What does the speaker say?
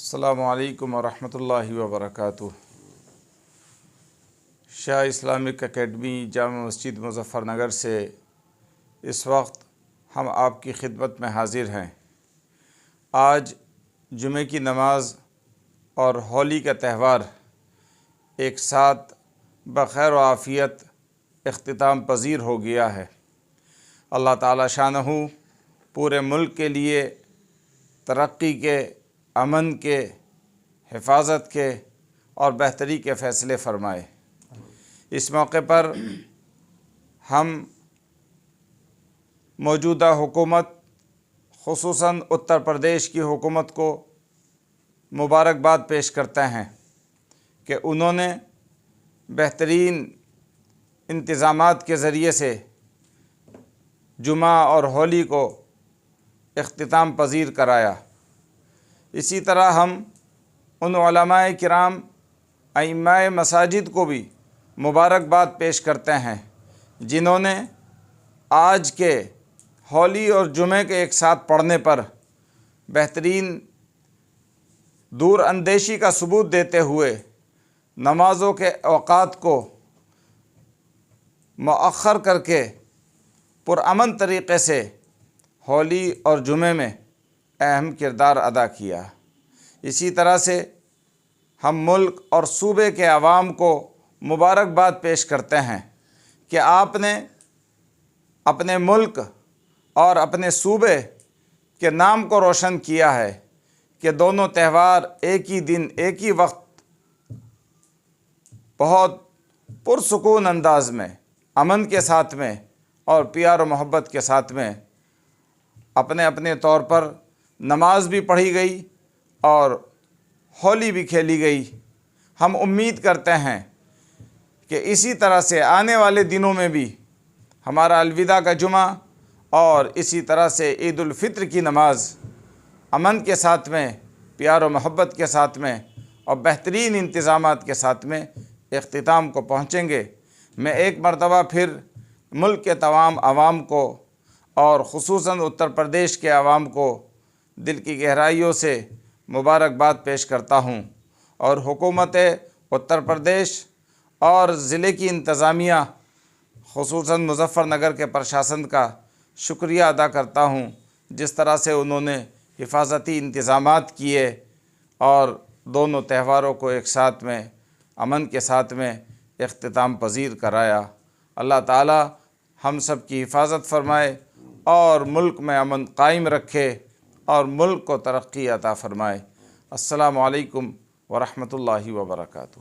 السلام علیکم ورحمۃ اللہ وبرکاتہ۔ شاہ اسلامک اکیڈمی جامع مسجد مظفر نگر سے اس وقت ہم آپ کی خدمت میں حاضر ہیں۔ آج جمعہ کی نماز اور ہولی کا تہوار ایک ساتھ بخیر و عافیت اختتام پذیر ہو گیا ہے۔ اللہ تعالی شانہ پورے ملک کے لیے ترقی کے، امن کے، حفاظت کے اور بہتری کے فیصلے فرمائے۔ اس موقع پر ہم موجودہ حکومت خصوصاً اتر پردیش کی حکومت کو مبارکباد پیش کرتے ہیں کہ انہوں نے بہترین انتظامات کے ذریعے سے جمعہ اور ہولی کو اختتام پذیر کرایا۔ اسی طرح ہم ان علماء کرام، ائمہ مساجد کو بھی مبارکباد پیش کرتے ہیں جنہوں نے آج کے ہولی اور جمعے کے ایک ساتھ پڑھنے پر بہترین دور اندیشی کا ثبوت دیتے ہوئے نمازوں کے اوقات کو مؤخر کر کے پرامن طریقے سے ہولی اور جمعے میں اہم کردار ادا کیا۔ اسی طرح سے ہم ملک اور صوبے کے عوام کو مبارکباد پیش کرتے ہیں کہ آپ نے اپنے ملک اور اپنے صوبے کے نام کو روشن کیا ہے کہ دونوں تہوار ایک ہی دن، ایک ہی وقت بہت پرسکون انداز میں، امن کے ساتھ میں اور پیار و محبت کے ساتھ میں اپنے اپنے طور پر نماز بھی پڑھی گئی اور ہولی بھی کھیلی گئی۔ ہم امید کرتے ہیں کہ اسی طرح سے آنے والے دنوں میں بھی ہمارا الوداع کا جمعہ اور اسی طرح سے عید الفطر کی نماز امن کے ساتھ میں، پیار و محبت کے ساتھ میں اور بہترین انتظامات کے ساتھ میں اختتام کو پہنچیں گے۔ میں ایک مرتبہ پھر ملک کے تمام عوام کو اور خصوصاً اتر پردیش کے عوام کو دل کی گہرائیوں سے مبارکباد پیش کرتا ہوں اور حکومت اتر پردیش اور ضلع کی انتظامیہ خصوصاً مظفر نگر کے پرشاسن کا شکریہ ادا کرتا ہوں، جس طرح سے انہوں نے حفاظتی انتظامات کیے اور دونوں تہواروں کو ایک ساتھ میں امن کے ساتھ میں اختتام پذیر کرایا۔ اللہ تعالی ہم سب کی حفاظت فرمائے اور ملک میں امن قائم رکھے اور ملک کو ترقی عطا فرمائے۔ السلام علیکم ورحمۃ اللہ وبرکاتہ۔